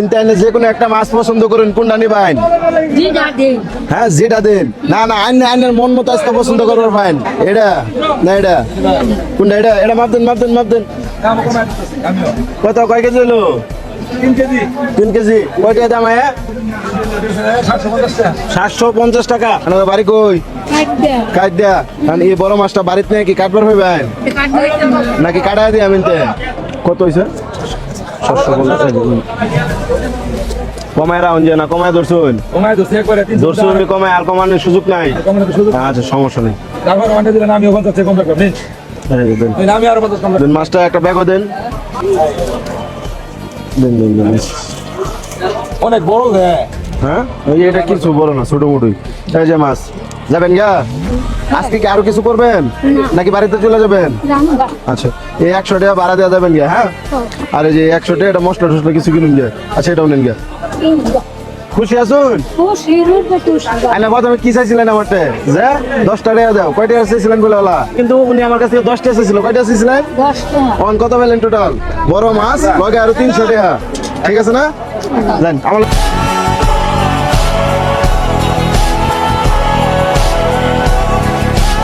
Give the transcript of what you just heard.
Internet যে কোনো একটা মাছ পছন্দ করেন, কোনটা নিবেন? হ্যাঁ যেটা দেন। না না আইনের মন মতো আজকে পছন্দ করবার পাইন। এটা না এটা কোনটা? এটা মাপ দেন। কত কয় কেজি হলো? 3 কেজি। কয়টা দাম? 750 টাকা। বাড়ি কই? কাট দেয়া। কারণ এই বড় মাছটা বাড়িতে নাকি কাটবার হইবেন নাকি কাটা দিয়ে আমি? কত হয়েছে? 750 টাকা। কমায় রাউন যে না কমায় ধরছুন? ধরছুন কমায়, আর কমানোর সুযোগ নাই। আচ্ছা সমস্যা নেই। মাছটা একটা ব্যাগও দেন। অনেক বড়। হ্যাঁ এটা কিছু বড় না, ছোট মোটোই। এই যে মাছ যাবেন গা? আজকে কি আরো কিছু করবেন নাকি বাড়িতে চলে যাবেন? আচ্ছা এই 100 টাকা ভাড়া দেওয়া যাবেন গা? হ্যাঁ আর এই যে 100 টাকা এটা মশলা টসলা কিছু কিনুন গা। আচ্ছা এটাও নেন গা। খুশি আছুন? আইনা প্রথমে কি চাইছিলেন আমারটা? যে 10 টাকা দাও। কয়টা চাইছিলেন বলে বলা? কিন্তু উনি আমার কাছে 10 টাকা চাইছিল। কয়টা চাইছিলেন? 10 টাকা। অন কত পেলেন টোটাল? বড় মাছ লগে আরো 300 টাকা। ঠিক আছে না? জান আমার